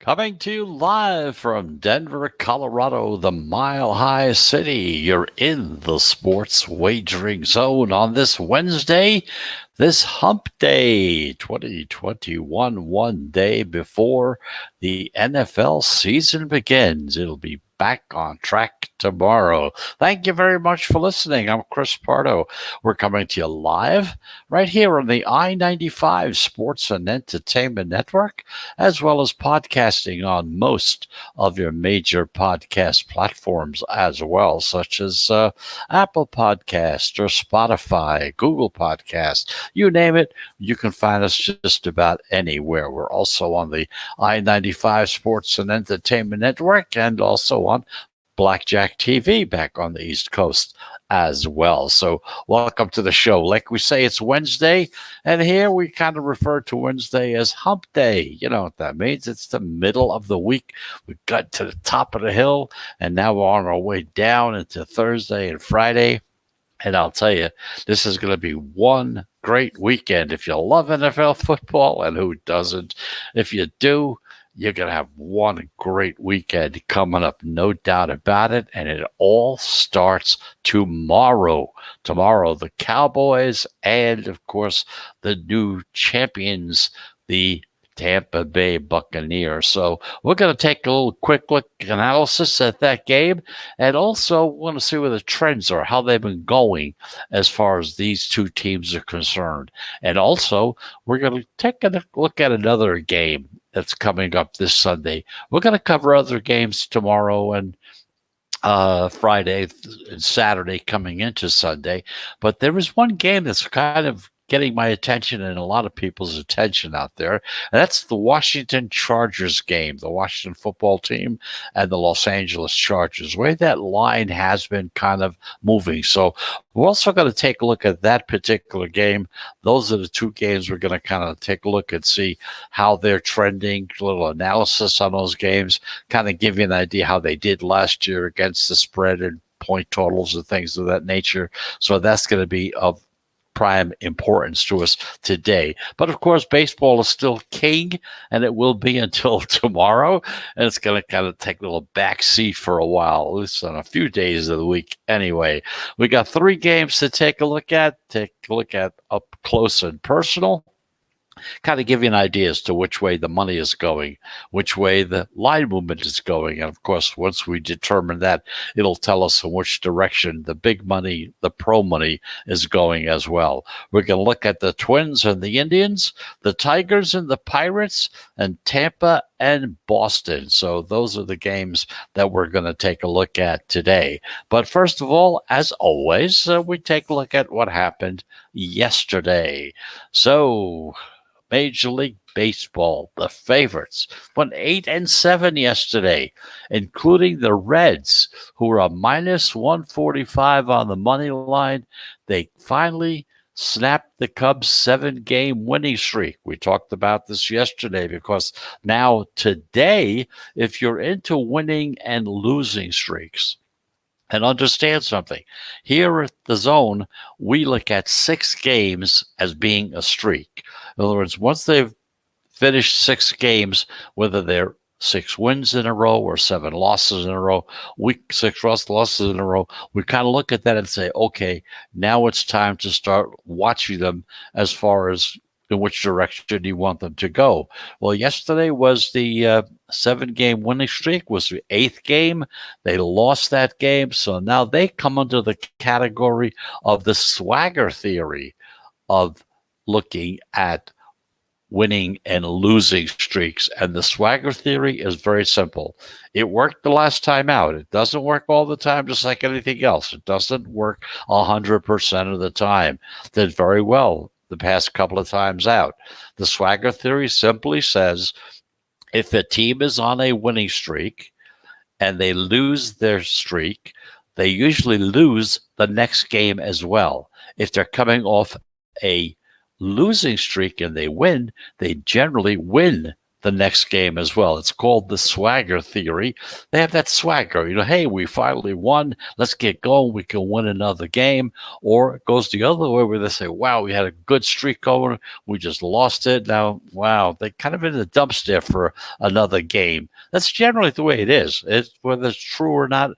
Coming to you live from Denver, Colorado, the Mile High City. You're in the Sports Wagering Zone on this Wednesday, this Hump Day 2021, one day before the NFL season begins. It'll be back on track tomorrow. Thank you very much for listening. I'm Chris Pardo. We're coming to you live right here on the I-95 Sports and Entertainment Network, as well as podcasting on most of your major podcast platforms as well, such as Apple Podcast or Spotify, Google Podcast. You name it, you can find us just about anywhere. We're also on the I-95 Sports and Entertainment Network and also on Blackjack TV back on the East Coast as well. So welcome to the show. Like we say, it's Wednesday, and here we kind of refer to Wednesday as Hump Day. You know what that means? It's the middle of the week. We got to the top of the hill, and now we're on our way down into Thursday and Friday. And I'll tell you, this is going to be one great weekend. If you love NFL football, and who doesn't? If you do, you're going to have one great weekend coming up, no doubt about it. And it all starts tomorrow. Tomorrow, the Cowboys and, of course, the new champions, the Tampa Bay Buccaneers. So we're going to take a little quick look analysis at that game, and also want to see where the trends are, how they've been going as far as these two teams are concerned. And also, we're going to take a look at another game that's coming up this Sunday. We're going to cover other games tomorrow and Friday and Saturday coming into Sunday. But there is one game that's kind of getting my attention and a lot of people's attention out there. And that's the Washington Chargers game, the Washington football team and the Los Angeles Chargers, where that line has been kind of moving. So we're also going to take a look at that particular game. Those are the two games we're going to kind of take a look and see how they're trending, a little analysis on those games, kind of give you an idea how they did last year against the spread and point totals and things of that nature. So that's going to be of prime importance to us today. But of course, baseball is still king, and it will be until tomorrow. And it's going to kind of take a little backseat for a while, at least on a few days of the week. Anyway, we got three games to take a look at. Take a look at up close and personal. Kind of give you an idea as to which way the money is going, which way the line movement is going. And of course, once we determine that, it'll tell us in which direction the big money, the pro money, is going as well. We're going to look at the Twins and the Indians, the Tigers and the Pirates, and Tampa and Boston. So those are the games that we're going to take a look at today. But first of all, as always, we take a look at what happened yesterday. So Major League Baseball, the favorites, went 8-7 yesterday, including the Reds, who were a minus 145 on the money line. They finally snapped the Cubs' 7-game winning streak. We talked about this yesterday because now today, if you're into winning and losing streaks, and understand something, here at the Zone, we look at 6 games as being a streak. In other words, once they've finished 6 games, whether they're 6 wins in a row or 7 losses in a row, 6 losses in a row, we kind of look at that and say, okay, now it's time to start watching them as far as in which direction you want them to go. Well, yesterday was the 7-game winning streak, was the 8th game. They lost that game, so now they come under the category of the swagger theory of looking at winning and losing streaks. And the swagger theory is very simple. It worked the last time out. It doesn't work all the time, just like anything else. It doesn't work 100% of the time. Did very well the past couple of times out. The swagger theory simply says If a team is on a winning streak and they lose their streak, they usually lose the next game as well. If they're coming off a losing streak and they win, they generally win the next game as well. It's called the swagger theory. They have that swagger, hey, we finally won. Let's get going. We can win another game. Or it goes the other way where they say, wow, we had a good streak going. We just lost it. Now, wow, they kind of in the dumpster for another game. That's generally the way it is. It's, whether it's true or not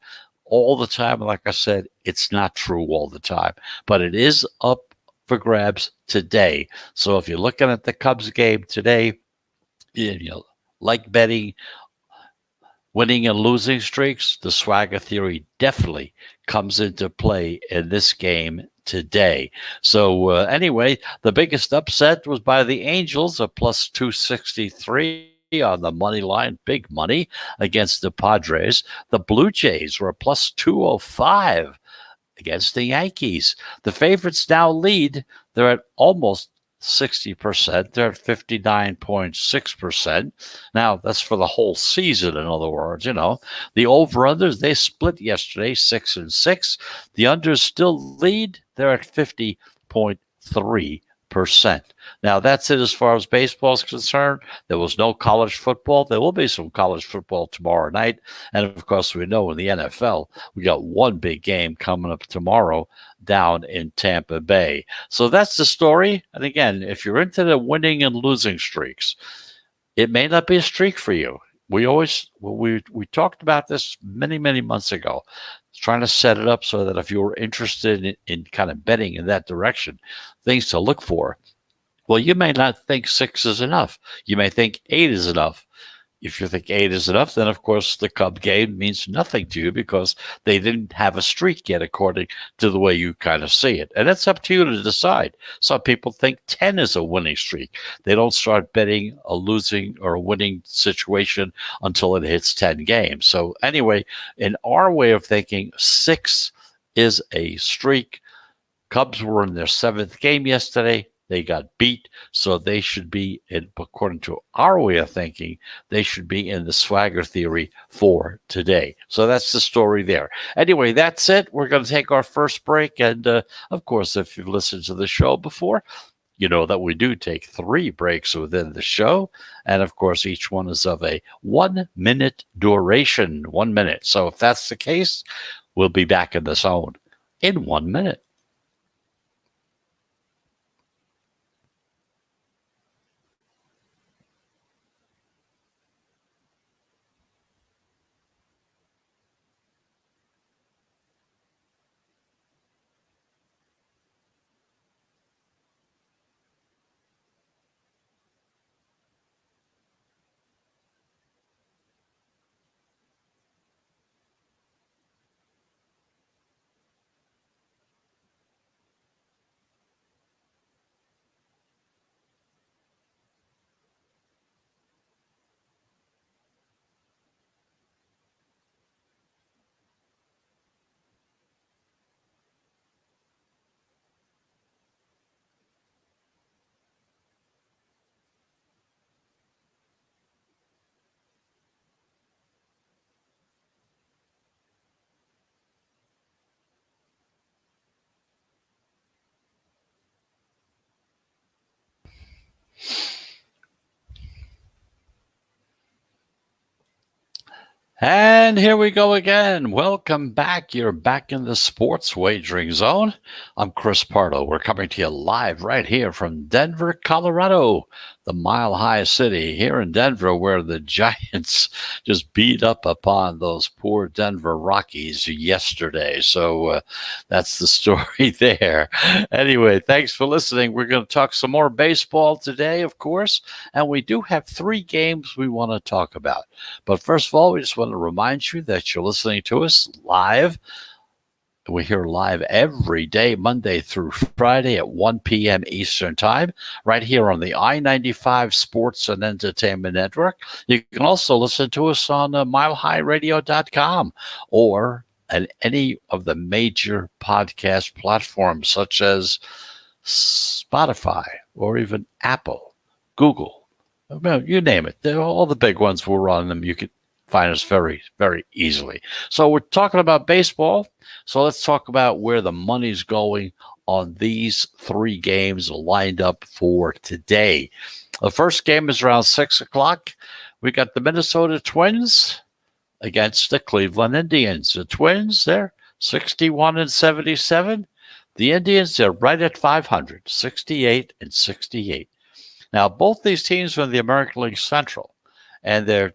all the time, like I said, it's not true all the time. But it is up for grabs today. So if you're looking at the Cubs game today, like betting winning and losing streaks, the swagger theory definitely comes into play in this game today. So anyway, the biggest upset was by the Angels, a plus 263 on the money line, big money against the Padres. The Blue Jays were a plus 205 against the Yankees. The favorites now lead. They're at almost 60%. They're at 59.6%. Now, that's for the whole season, in other words. The over-unders, they split yesterday, 6-6. The unders still lead. They're at 50.3%. Now, that's it as far as baseball is concerned. There was no college football. There will be some college football tomorrow night. And, of course, we know in the NFL, we got one big game coming up tomorrow down in Tampa Bay. So that's the story. And, again, if you're into the winning and losing streaks, it may not be a streak for you. We talked about this many months ago, trying to set it up so that if you were interested in kind of betting in that direction, things to look for. Well, you may not think 6 is enough. You may think 8 is enough. If you think 8 is enough, then of course the Cub game means nothing to you because they didn't have a streak yet, according to the way you kind of see it. And it's up to you to decide. Some people think 10 is a winning streak. They don't start betting a losing or a winning situation until it hits 10 games. So anyway, in our way of thinking, 6 is a streak. Cubs were in their 7th game yesterday. They got beat, so they should be, according to our way of thinking, they should be in the swagger theory for today. So that's the story there. Anyway, that's it. We're going to take our first break. And, of course, if you've listened to the show before, you know that we do take 3 breaks within the show. And, of course, each one is of a 1-minute duration, 1 minute. So if that's the case, we'll be back in the zone in 1 minute. And here we go again. Welcome back. You're back in the sports wagering zone. I'm Chris Pardo. We're coming to you live right here from Denver, Colorado, the Mile High City here in Denver, where the Giants just beat up upon those poor Denver Rockies yesterday. So that's the story there. Anyway, thanks for listening. We're going to talk some more baseball today, of course, and we do have 3 games we want to talk about. But first of all, we just want to remind you that you're listening to us live. We're here live every day, Monday through Friday at 1 p.m. Eastern Time, right here on the I-95 Sports and Entertainment Network. You can also listen to us on milehighradio.com or at any of the major podcast platforms such as Spotify or even Apple, Google, Well, you name it. All the big ones will run them. You could find us very, very easily. So we're talking about baseball. So let's talk about where the money's going on these three games lined up for today. The first game is around 6 o'clock. We got the Minnesota Twins against the Cleveland Indians. The Twins, they're 61-77. The Indians, they're right at 500, 68-68. Now, both these teams are in the American League Central, and they're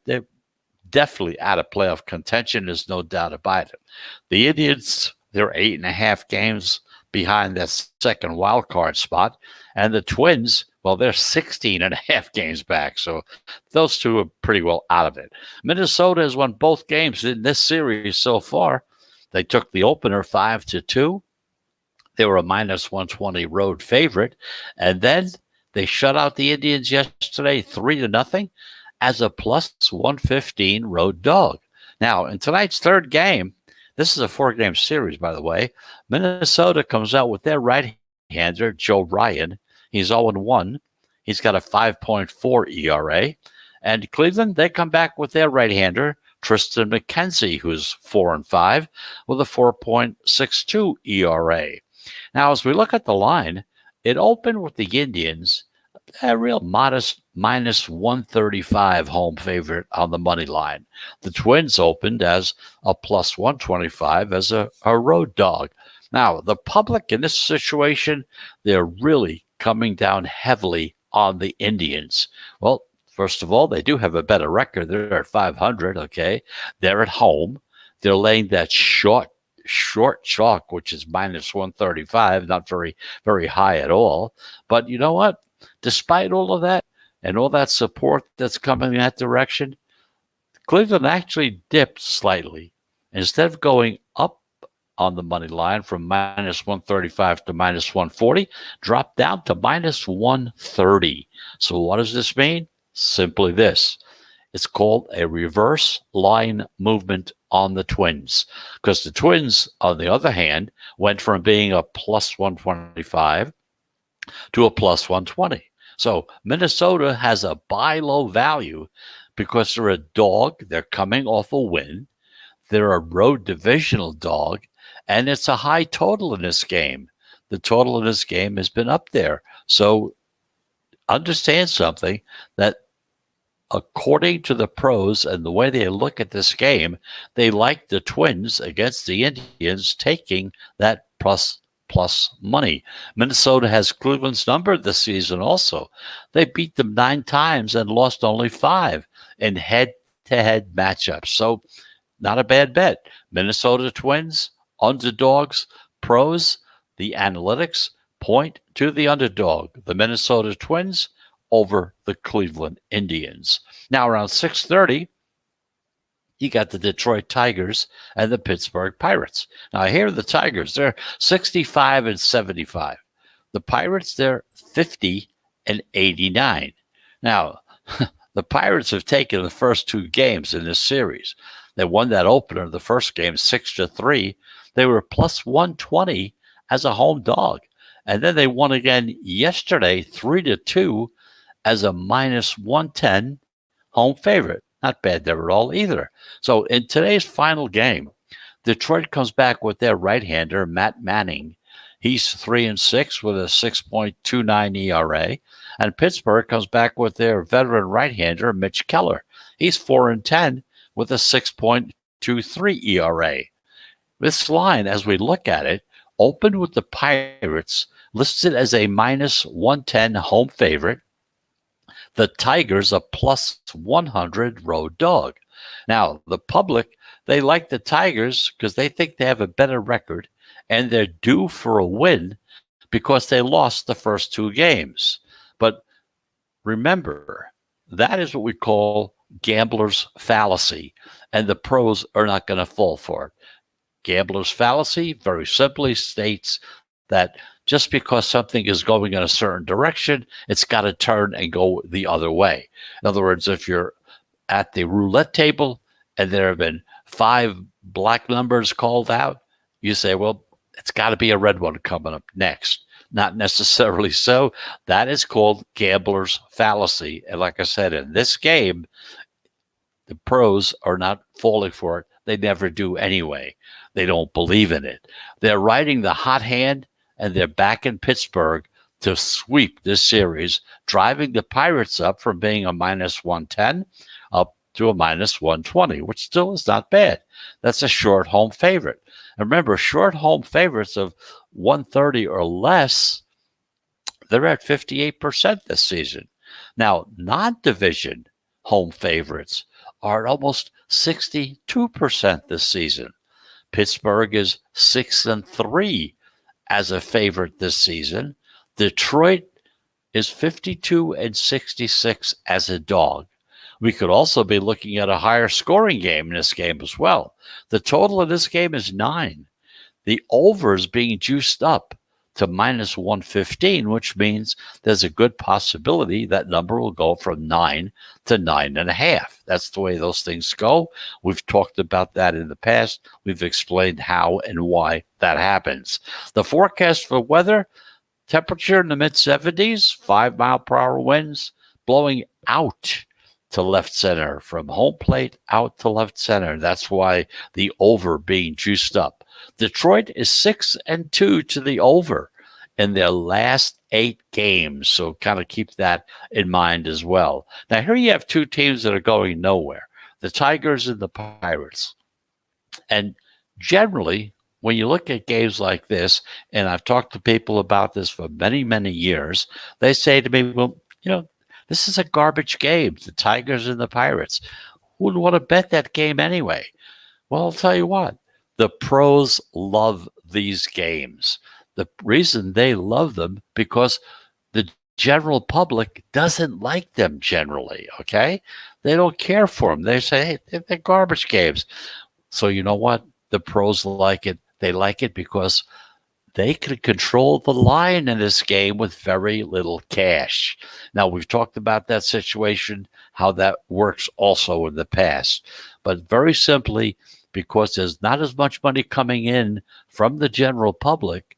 definitely out of playoff contention. There's no doubt about it. The Indians, they're 8.5 games behind that second wild card spot, and the Twins, well, they're 16.5 games back. So those two are pretty well out of it. Minnesota has won both games in this series so far. They took the opener 5-2. They were a -120 road favorite, and then they shut out the Indians yesterday 3-0 as a +115 road dog. Now, in tonight's third game, this is a 4-game series, by the way. Minnesota comes out with their right-hander, Joe Ryan. He's 0-1. He's got a 5.4 ERA. And Cleveland, they come back with their right-hander, Tristan McKenzie, who's 4-5, with a 4.62 ERA. Now, as we look at the line, it opened with the Indians, a real modest -135 home favorite on the money line. The Twins opened as a +125 as a road dog. Now, the public in this situation, they're really coming down heavily on the Indians. Well, first of all, they do have a better record. They're at 500, okay? They're at home. They're laying that short chalk, which is -135, not very, very high at all. But you know what? Despite all of that and all that support that's coming in that direction, Cleveland actually dipped slightly. Instead of going up on the money line from -135 to -140, dropped down to -130. So what does this mean? Simply this. It's called a reverse line movement on the Twins, because the Twins, on the other hand, went from being a +125 to a +120. So Minnesota has a buy low value because they're a dog. They're coming off a win. They're a road divisional dog, and it's a high total in this game. The total in this game has been up there. So understand something, that according to the pros and the way they look at this game, they like the Twins against the Indians taking that plus money. Minnesota has Cleveland's number this season also. They beat them 9 times and lost only 5 in head-to-head matchups. So not a bad bet. Minnesota Twins, underdogs, pros, the analytics point to the underdog, the Minnesota Twins, over the Cleveland Indians. Now, around 6:30, you got the Detroit Tigers and the Pittsburgh Pirates. Now, here are the Tigers. They're 65-75. The Pirates, they're 50-89. Now, the Pirates have taken the first 2 games in this series. They won that opener, the first game, 6-3. They were +120 as a home dog. And then they won again yesterday, 3-2, as a -110 home favorite. Not bad there at all either. So in today's final game, Detroit comes back with their right-hander, Matt Manning. He's 3-6 with a 6.29 ERA. And Pittsburgh comes back with their veteran right-hander, Mitch Keller. He's 4-10 with a 6.23 ERA. This line, as we look at it, opened with the Pirates listed as a -110 home favorite. The Tigers a +100 road dog. Now, the public, they like the Tigers because they think they have a better record, and they're due for a win because they lost the first 2 games. But remember, that is what we call gambler's fallacy, and the pros are not going to fall for it. Gambler's fallacy very simply states that just because something is going in a certain direction, it's got to turn and go the other way. In other words, if you're at the roulette table and there have been 5 black numbers called out, you say, well, it's got to be a red one coming up next. Not necessarily so. That is called gambler's fallacy. And like I said, in this game, the pros are not falling for it. They never do anyway. They don't believe in it. They're riding the hot hand, and they're back in Pittsburgh to sweep this series, driving the Pirates up from being a minus 110 up to a minus 120, which still is not bad. That's a short home favorite. And remember, short home favorites of 130 or less, they're at 58% this season. Now, non-division home favorites are at almost 62% this season. Pittsburgh is 6-3 as a favorite this season. Detroit is 52-66 as a dog. We could also be looking at a higher scoring game in this game as well. The total in this game is 9. The over is being juiced up to minus 115, which means there's a good possibility that number will go from 9 to 9.5. That's the way those things go. We've talked about that in the past. We've explained how and why that happens. The forecast for weather, temperature in the mid-70s, 5-mile-per-hour winds, blowing out to left center, from home plate out to left center. That's why the over being juiced up. Detroit is 6-2 to the over in their last 8 games. So kind of keep that in mind as well. Now, here you have two teams that are going nowhere, the Tigers and the Pirates. And generally, when you look at games like this, and I've talked to people about this for many, many years, they say to me, well, this is a garbage game, the Tigers and the Pirates. Who would want to bet that game anyway? Well, I'll tell you what, the pros love these games. The reason they love them, because the general public doesn't like them generally, okay? They don't care for them. They say, hey, they're garbage games. So you know what? The pros like it. They like it because they can control the line in this game with very little cash. Now, we've talked about that situation, how that works also in the past. But very simply, because there's not as much money coming in from the general public,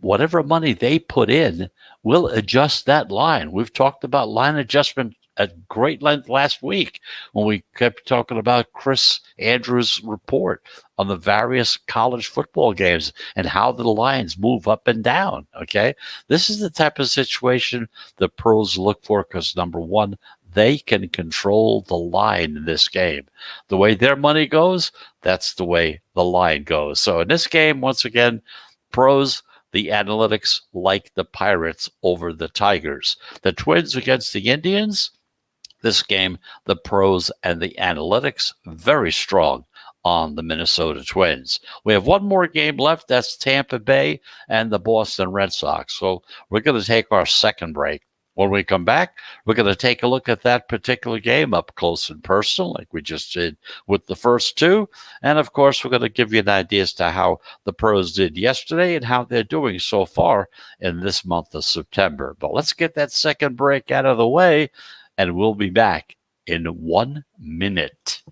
whatever money they put in will adjust that line. We've talked about line adjustment at great length last week when we kept talking about Chris Andrews' report on the various college football games and how the lines move up and down, okay? This is the type of situation the pros look for because, number one, they can control the line in this game. The way their money goes, that's the way the line goes. So in this game, once again, pros, the analytics like the Pirates over the Tigers. The Twins against the Indians, this game, the pros and the analytics, very strong on the Minnesota Twins. We have one more game left. That's Tampa Bay and the Boston Red Sox. So we're going to take our second break. When we come back, we're going to take a look at that particular game up close and personal, like we just did with the first two. And, of course, we're going to give you an idea as to how the pros did yesterday and how they're doing so far in this month of September. But let's get that second break out of the way, and we'll be back in 1 minute.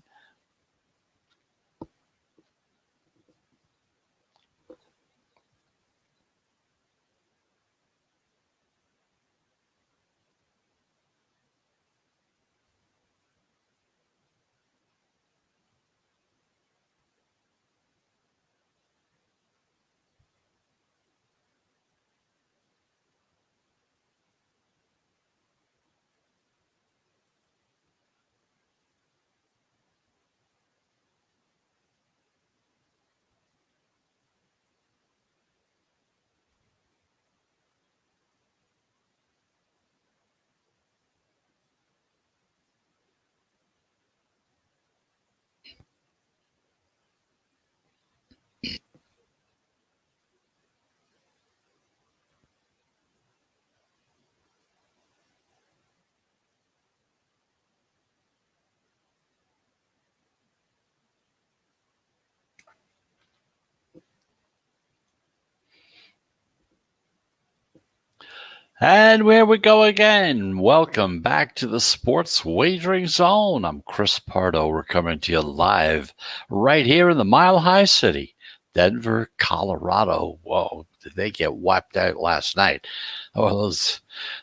And where we go again. Welcome back to the Sports Wagering Zone. I'm Chris Pardo. We're coming to you live right here in the Mile High City, Denver, Colorado. Whoa, did they get wiped out last night? Oh,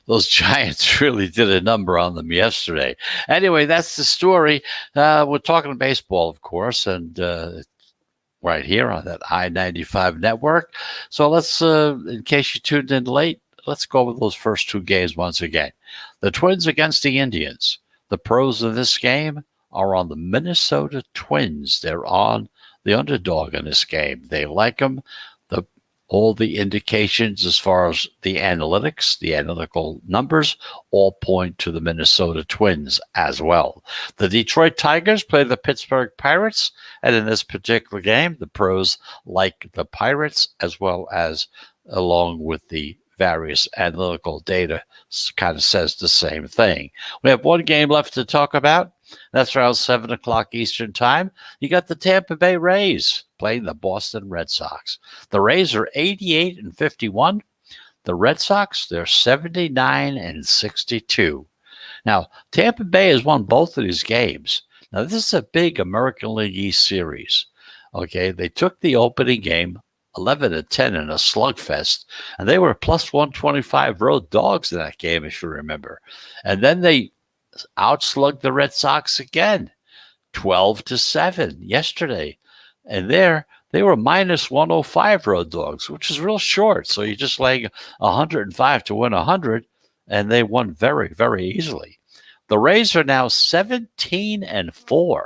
those Giants really did a number on them yesterday. Anyway, that's the story. We're talking baseball, of course, and right here on that I-95 network. So let's, in case you tuned in late, let's go over those first two games once again. The Twins against the Indians. The pros of this game are on the Minnesota Twins. They're on the underdog in this game. They like them. All the indications as far as the analytics, the analytical numbers, all point to the Minnesota Twins as well. The Detroit Tigers play the Pittsburgh Pirates, and in this particular game, the pros like the Pirates as well as along with the various analytical data kind of says the same thing. We have one game left to talk about. That's around 7 o'clock Eastern time. You got the Tampa Bay Rays playing the Boston Red Sox. The Rays are 88-51. The Red Sox, they're 79-62. Now, Tampa Bay has won both of these games. Now, this is a big American League East series. Okay, they took the opening game 11-10 in a slugfest, and they were plus 125 road dogs in that game, if you remember. And then they outslugged the Red Sox again, 12-7 yesterday. And there, they were minus 105 road dogs, which is real short. So you just laying 105 to win 100, and they won very, very easily. The Rays are now 17-4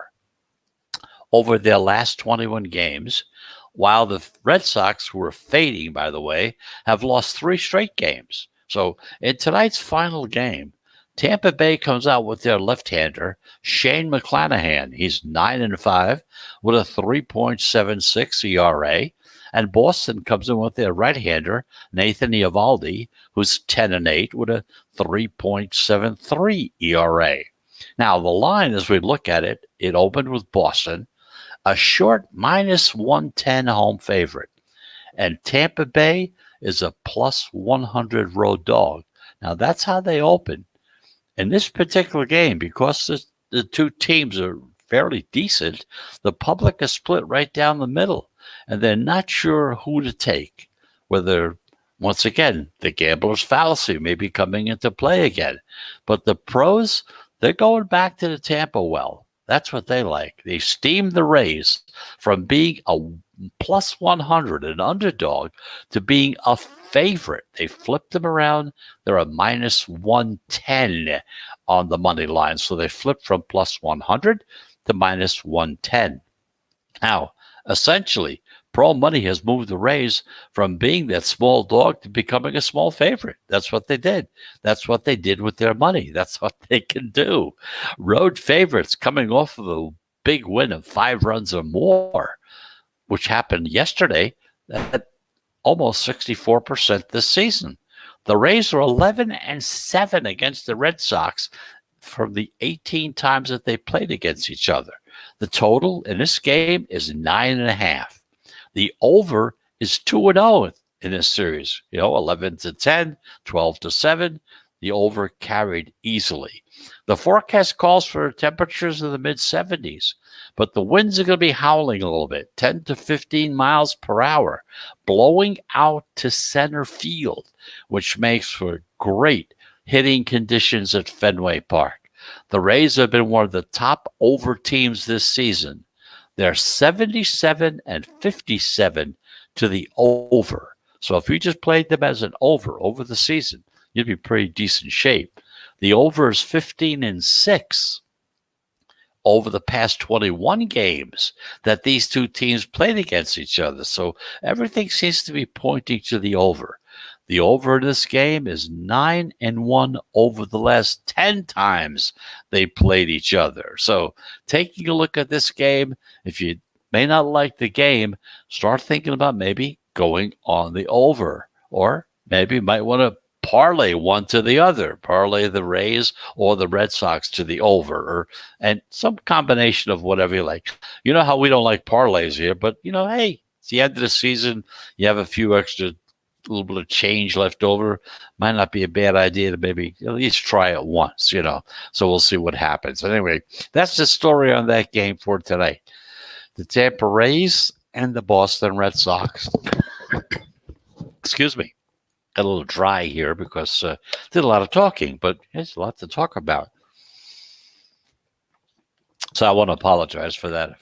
over their last 21 games, while the Red Sox, who are fading, by the way, have lost 3 straight games. So in tonight's final game, Tampa Bay comes out with their left-hander, Shane McClanahan. He's 9-5 with a 3.76 ERA. And Boston comes in with their right-hander, Nathan Eovaldi, who's 10-8 with a 3.73 ERA. Now, the line, as we look at it, it opened with Boston, a short minus 110 home favorite. And Tampa Bay is a plus 100 road dog. Now, that's how they open. In this particular game, because the two teams are fairly decent, the public is split right down the middle, and they're not sure who to take. Whether, once again, the gambler's fallacy may be coming into play again. But the pros, they're going back to the Tampa well. That's what they like. They steamed the Rays from being a plus 100, an underdog, to being a favorite. They flipped them around. They're a minus 110 on the money line. So they flipped from plus 100 to minus 110. Now, essentially, Pro Money has moved the Rays from being that small dog to becoming a small favorite. That's what they did. That's what they did with their money. That's what they can do. Road favorites coming off of a big win of 5 runs or more, which happened yesterday, at almost 64% this season. The Rays are 11-7 against the Red Sox from the 18 times that they played against each other. The total in this game is 9.5. The over is 2-0 in this series. 11-10, 12-7. The over carried easily. The forecast calls for temperatures in the mid-70s, but the winds are going to be howling a little bit, 10 to 15 miles per hour, blowing out to center field, which makes for great hitting conditions at Fenway Park. The Rays have been one of the top over teams this season. They're 77-57 to the over. So if you just played them as an over the season, you'd be pretty decent shape. The over is 15-6 over the past 21 games that these two teams played against each other. So everything seems to be pointing to the over. The over in this game is 9-1 over the last 10 times they played each other. So taking a look at this game, if you may not like the game, start thinking about maybe going on the over, or maybe you might want to parlay one to the other, parlay the Rays or the Red Sox to the over, and some combination of whatever you like. You know how we don't like parlays here, but hey, it's the end of the season. You have a few extra, little bit of change left over. Might not be a bad idea to maybe at least try it once, So we'll see what happens. Anyway, that's the story on that game for tonight. The Tampa Rays and the Boston Red Sox. Excuse me. Got a little dry here because did a lot of talking, but there's a lot to talk about. So I want to apologize for that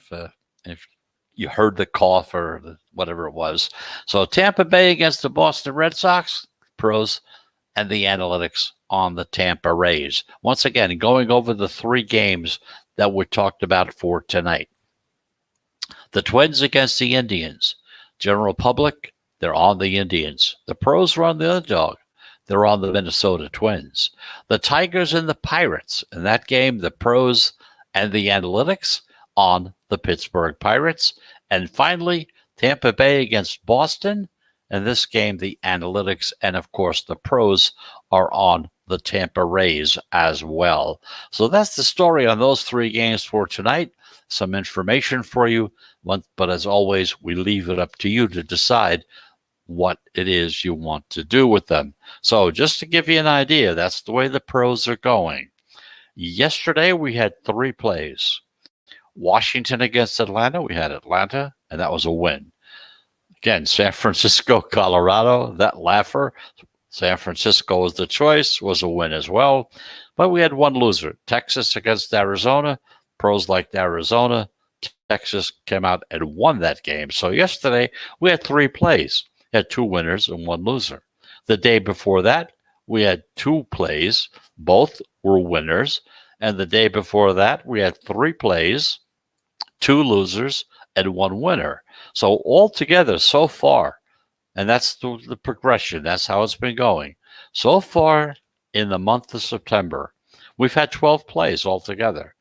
if you heard the cough or whatever it was. So Tampa Bay against the Boston Red Sox, pros, and the analytics on the Tampa Rays. Once again, going over the three games that we talked about for tonight. The Twins against the Indians. General public, they're on the Indians. The pros are on the underdog. They're on the Minnesota Twins. The Tigers and the Pirates. In that game, the pros and the analytics on the Pittsburgh Pirates. And finally, Tampa Bay against Boston. In this game, the analytics and, of course, the pros are on the Tampa Rays as well. So that's the story on those three games for tonight. Some information for you, but as always, we leave it up to you to decide what it is you want to do with them. So just to give you an idea, that's the way the pros are going. Yesterday, we had three plays. Washington against Atlanta, we had Atlanta, and that was a win. Again, San Francisco, Colorado, that laugher. San Francisco was the choice, was a win as well. But we had one loser. Texas against Arizona. Pros liked Arizona. Texas came out and won that game. So yesterday, we had three plays. We had two winners and one loser. The day before that, we had two plays. Both were winners. And the day before that, we had three plays, two losers, and one winner. So altogether, so far, and that's the progression. That's how it's been going. So far in the month of September, we've had 12 plays altogether.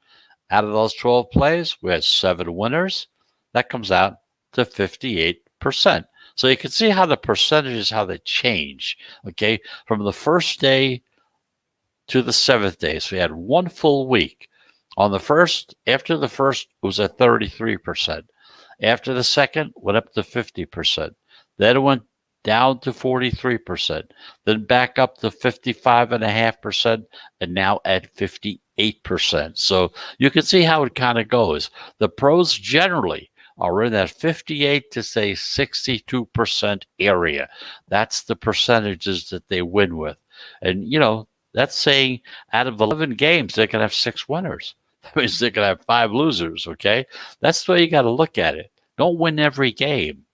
Out of those 12 plays, we had 7 winners. That comes out to 58%. So you can see how the percentages, how they change, okay, from the first day to the 7th day. So we had one full week. On the first, after the first, it was at 33%. After the second, went up to 50%. Then it went down to 43%, then back up to 55.5%, and now at 58%. So you can see how it kind of goes. The pros generally are in that 58 to say 62% area. That's the percentages that they win with. And, you know, that's saying out of 11 games, they can have 6 winners. That means they can have 5 losers, okay? That's the way you got to look at it. Don't win every game,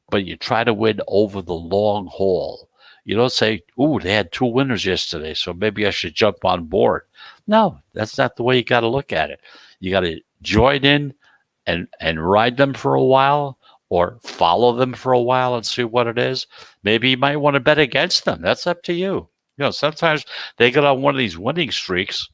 but you try to win over the long haul. You don't say, ooh, they had 2 winners yesterday, so maybe I should jump on board. No, that's not the way you got to look at it. You got to join in and ride them for a while or follow them for a while and see what it is. Maybe you might want to bet against them. That's up to you. You know, sometimes they get on one of these winning streaks.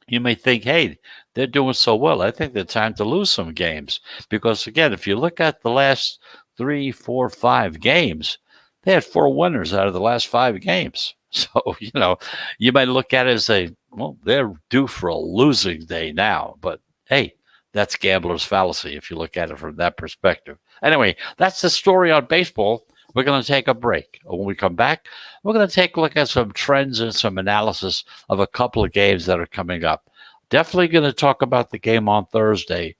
You may think, hey, they're doing so well. I think they're time to lose some games. Because, again, if you look at the last 3, 4, 5 games, they had 4 winners out of the last 5 games. So, you know, you might look at it and say, well, they're due for a losing day now. But, hey, that's gambler's fallacy if you look at it from that perspective. Anyway, that's the story on baseball. We're going to take a break. When we come back, we're going to take a look at some trends and some analysis of a couple of games that are coming up. Definitely going to talk about the game on Thursday,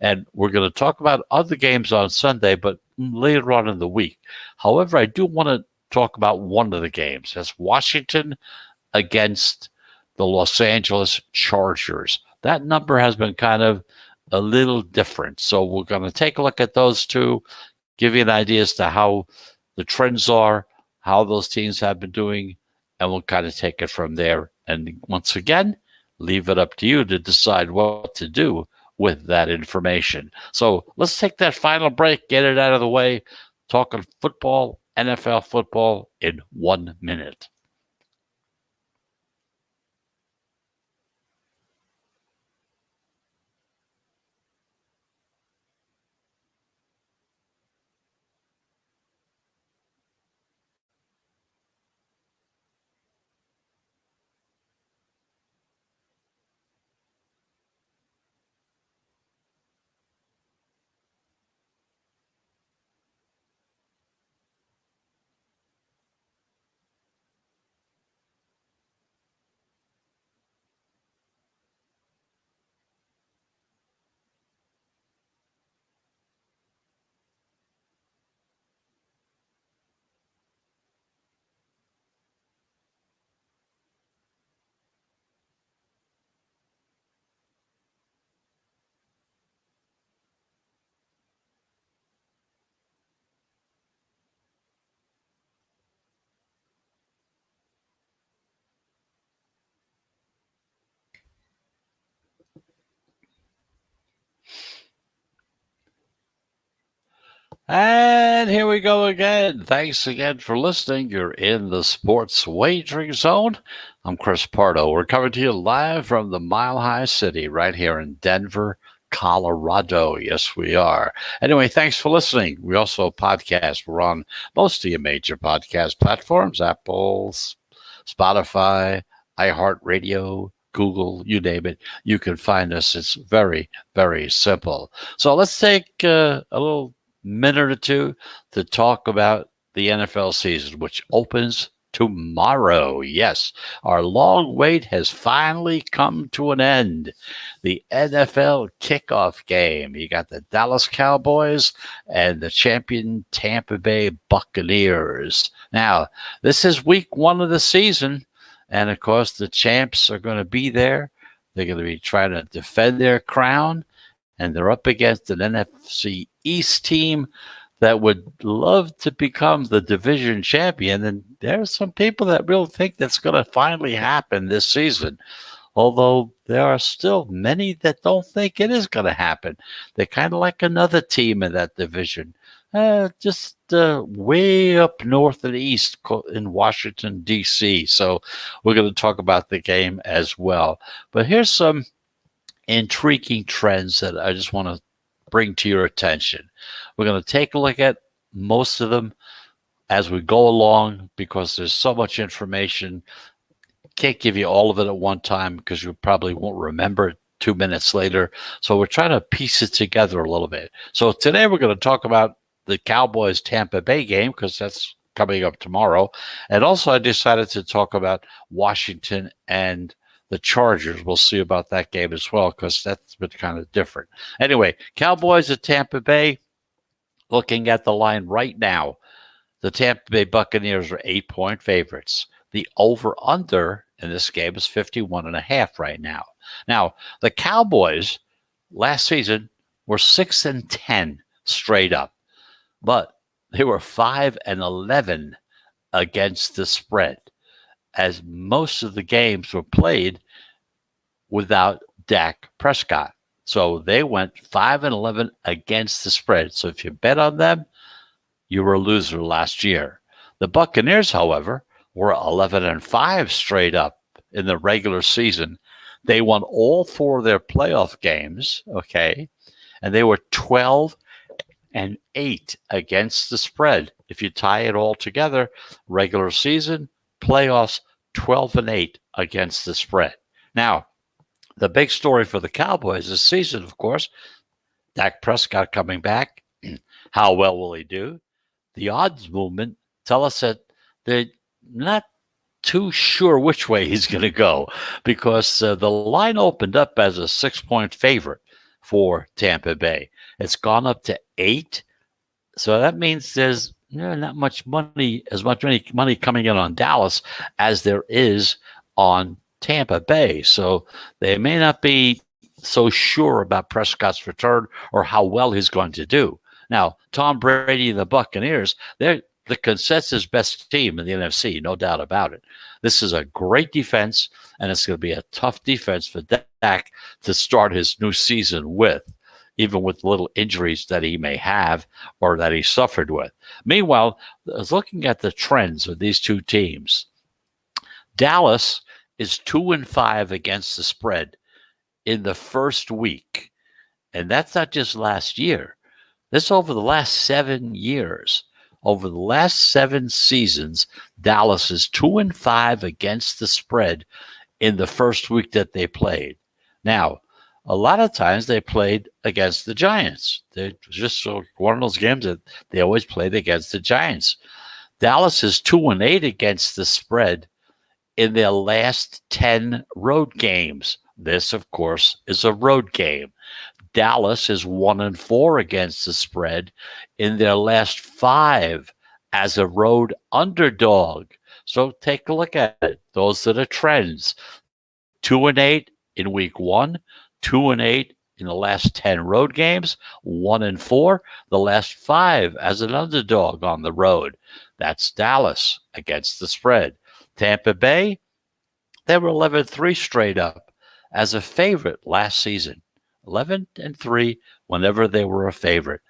and we're going to talk about other games on Sunday, but later on in the week. However, I do want to talk about one of the games. That's Washington against the Los Angeles Chargers. That number has been kind of a little different. So we're going to take a look at those two, give you an idea as to how the trends are, how those teams have been doing, and we'll kind of take it from there. And once again, leave it up to you to decide what to do with that information. So let's take that final break, get it out of the way, talking football, NFL football in 1 minute. And here we go again. Thanks again for listening. You're in the Sports Wagering Zone. I'm Chris Pardo. We're coming to you live from the Mile High City right here in Denver, Colorado. Yes, we are. Anyway, thanks for listening. We also podcast. We're on most of your major podcast platforms, Apple, Spotify, iHeartRadio, Google, you name it. You can find us. It's very, very simple. So let's take a little minute or two to talk about the NFL season, which opens tomorrow. Yes, our long wait has finally come to an end. The NFL kickoff game. You got the Dallas Cowboys and the champion Tampa Bay Buccaneers. Now, this is week one of the season, and of course, the champs are going to be there. They're going to be trying to defend their crown, and they're up against an NFC East team that would love to become the division champion. And there are some people that really think that's going to finally happen this season, although there are still many that don't think it is going to happen. They're kind of like another team in that division, just way up north and east in Washington, D.C. So we're going to talk about the game as well. But here's some intriguing trends that I just want to bring to your attention. We're going to take a look at most of them as we go along because there's so much information. Can't give you all of it at one time because you probably won't remember it 2 minutes later. So we're trying to piece it together a little bit. So today we're going to talk about the Cowboys Tampa Bay game because that's coming up tomorrow. And also I decided to talk about Washington and the Chargers. We'll see about that game as well because that's been kind of different. Anyway, Cowboys at Tampa Bay. Looking at the line right now, the Tampa Bay Buccaneers are 8-point favorites. The over-under in this game is 51.5 right now. Now, the Cowboys last season were 6-10 straight up, but they were 5-11 against the spread, as most of the games were played without Dak Prescott. So they went 5-11 against the spread. So if you bet on them, you were a loser last year. The Buccaneers, however, were 11-5 straight up in the regular season. They won all four of their playoff games, okay? And they were 12-8 against the spread. If you tie it all together, regular season, playoffs, 12-8 against the spread. Now, the big story for the Cowboys this season, of course, Dak Prescott coming back. How well will he do? The odds movement tell us that they're not too sure which way he's going to go because the line opened up as a 6-point favorite for Tampa Bay. It's gone up to 8. So that means there's not much money coming in on Dallas as there is on Tampa Bay. So they may not be so sure about Prescott's return or how well he's going to do. Now, Tom Brady and the Buccaneers, they're the consensus best team in the NFC, no doubt about it. This is a great defense, and it's going to be a tough defense for Dak to start his new season with, even with little injuries that he may have or that he suffered with. Meanwhile, I was looking at the trends of these two teams. Dallas is 2-5 against the spread in the first week. And that's not just last year. This over the last 7 years. Over the last 7 seasons, Dallas is 2-5 against the spread in the first week that they played. Now, a lot of times they played against the Giants. They're just one of those games that they always played against the Giants. Dallas is 2-8 against the spread in their last 10 road games. This, of course, is a road game. Dallas is 1-4 against the spread in their last 5 as a road underdog. So take a look at it. Those are the trends. 2-8 in week 1, 2-8 in the last 10 road games, 1-4 the last 5 as an underdog on the road. That's Dallas against the spread. Tampa Bay, they were 11-3 straight up as a favorite last season. 11-3 whenever they were a favorite.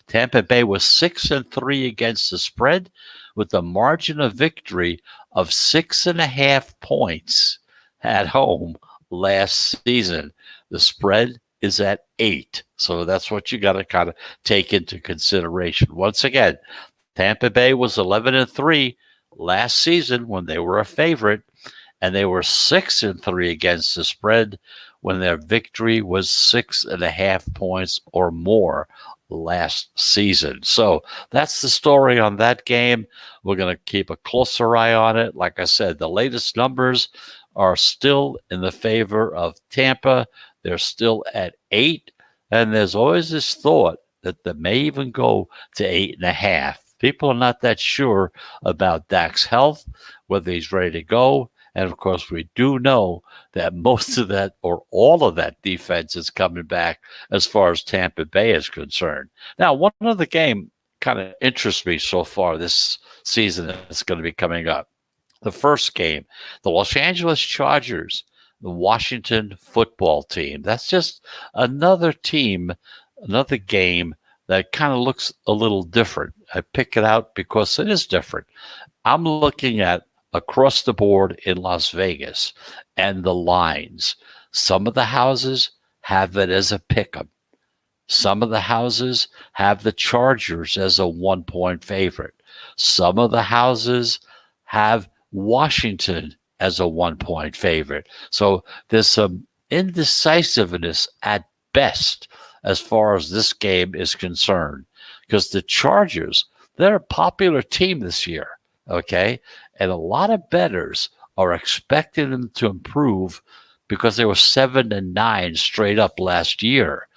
Tampa Bay was 6-3 against the spread with a margin of victory of 6.5 points at home last season. The spread is at 8. So that's what you got to kind of take into consideration. Once again, Tampa Bay was 11-3 last season when they were a favorite, and they were 6-3 against the spread when their victory was 6.5 points or more last season. So that's the story on that game. We're going to keep a closer eye on it. Like I said, the latest numbers are still in the favor of Tampa. They're still at 8. And there's always this thought that they may even go to 8.5. People are not that sure about Dak's health, whether he's ready to go. And of course, we do know that most of that or all of that defense is coming back as far as Tampa Bay is concerned. Now, one other game kind of interests me so far this season that's going to be coming up. The first game, the Los Angeles Chargers, the Washington football team. That's just another team, another game that kind of looks a little different. I pick it out because it is different. I'm looking at across the board in Las Vegas and the lines. Some of the houses have it as a pick 'em. Some of the houses have the Chargers as a 1-point favorite. Some of the houses have Washington as a 1-point favorite. So there's some indecisiveness at best as far as this game is concerned, because the Chargers, they're a popular team this year, okay? And a lot of bettors are expecting them to improve because they were 7-9 straight up last year.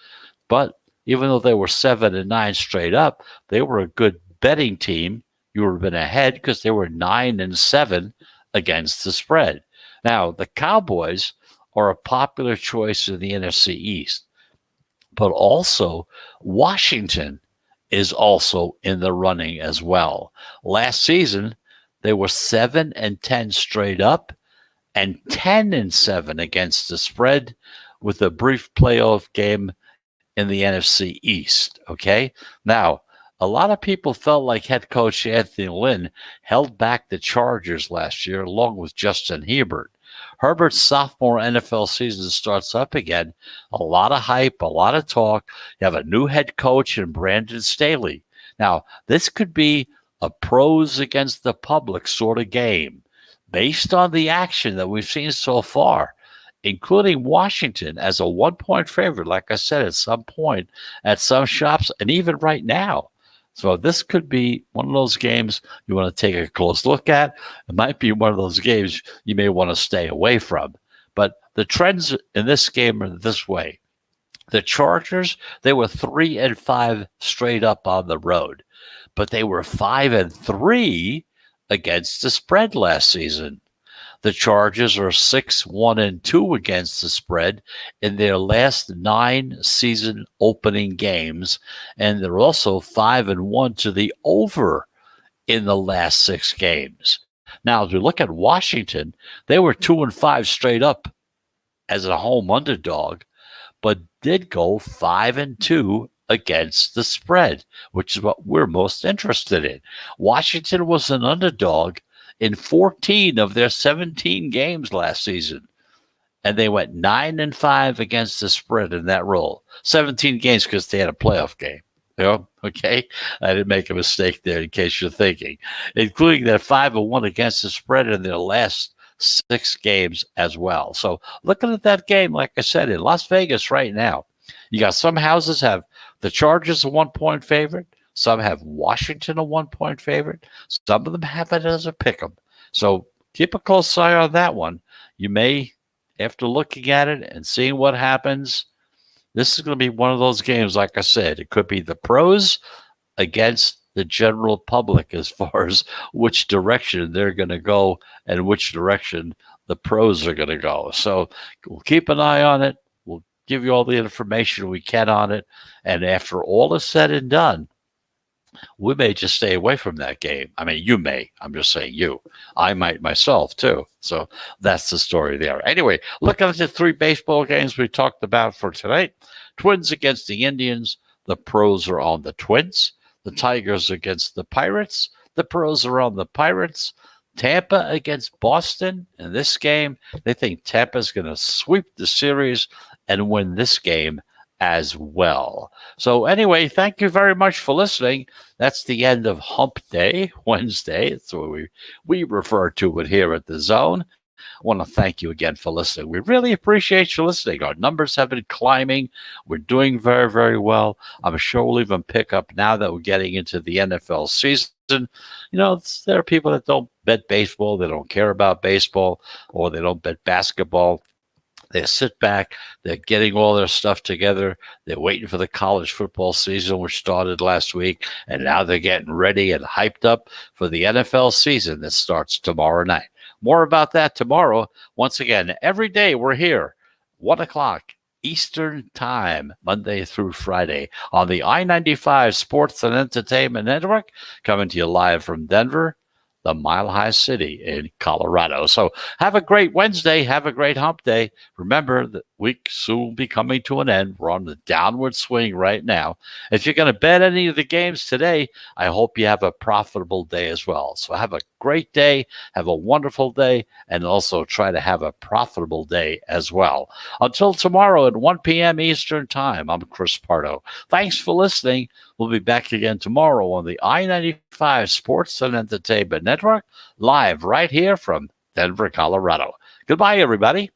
But even though they were 7-9 straight up, they were a good betting team. You would have been ahead because they were 9-7 against the spread. Now, the Cowboys are a popular choice in the NFC East, but also Washington is also in the running as well. Last season, they were 7-10 straight up and 10-7 against the spread with a brief playoff game in the NFC East. Okay. Now, a lot of people felt like head coach Anthony Lynn held back the Chargers last year, along with Justin Herbert. Herbert's sophomore NFL season starts up again. A lot of hype, a lot of talk. You have a new head coach in Brandon Staley. Now, this could be a pros against the public sort of game based on the action that we've seen so far, including Washington as a 1-point favorite, like I said, at some point at some shops, and even right now. So this could be one of those games you want to take a close look at. It might be one of those games you may want to stay away from. But the trends in this game are this way. The Chargers, they were 3-5 straight up on the road, but they were 5-3 against the spread last season. The Chargers are 6-1-2 against the spread in their last 9 season opening games, and they're also 5-1 to the over in the last 6 games. Now, as we look at Washington, they were 2-5 straight up as a home underdog, but did go 5-2 against the spread, which is what we're most interested in. Washington was an underdog in 14 of their 17 games last season, and they went 9-5 against the spread in that role. 17 games because they had a playoff game. You know, okay? I didn't make a mistake there in case you're thinking. Including that 5-1 against the spread in their last 6 games as well. So looking at that game, like I said, in Las Vegas right now, you got some houses have the Chargers a 1-point favorite. Some have Washington a 1-point favorite. Some of them have it as a pick 'em. So keep a close eye on that one. You may, after looking at it and seeing what happens, this is going to be one of those games, like I said, it could be the pros against the general public as far as which direction they're going to go and which direction the pros are going to go. So we'll keep an eye on it. We'll give you all the information we can on it. And after all is said and done, we may just stay away from that game. I mean, you may. I'm just saying you. I might myself too. So that's the story there. Anyway, looking at the three baseball games we talked about for tonight. Twins against the Indians. The pros are on the Twins. The Tigers against the Pirates. The pros are on the Pirates. Tampa against Boston. In this game, they think Tampa's going to sweep the series and win this game as well. So, anyway, thank you very much for listening. That's the end of Hump Day, Wednesday. That's what we refer to it here at the Zone. I want to thank you again for listening. We really appreciate you listening. Our numbers have been climbing. We're doing very, very well. I'm sure we'll even pick up now that we're getting into the NFL season. There are people that don't bet baseball, they don't care about baseball, or they don't bet basketball. They sit back, they're getting all their stuff together, they're waiting for the college football season, which started last week, and now they're getting ready and hyped up for the NFL season that starts tomorrow night. More about that tomorrow. Once again, every day we're here, 1 o'clock Eastern Time, Monday through Friday, on the I-95 Sports and Entertainment Network, coming to you live from Denver, the Mile High City in Colorado. So have a great Wednesday. Have a great hump day. Remember, the week soon will be coming to an end. We're on the downward swing right now. If you're going to bet any of the games today, I hope you have a profitable day as well. So have a great day. Have a wonderful day. And also try to have a profitable day as well. Until tomorrow at 1 p.m. Eastern Time, I'm Chris Pardo. Thanks for listening. We'll be back again tomorrow on the I-95 Sports and Entertainment Network, live right here from Denver, Colorado. Goodbye, everybody.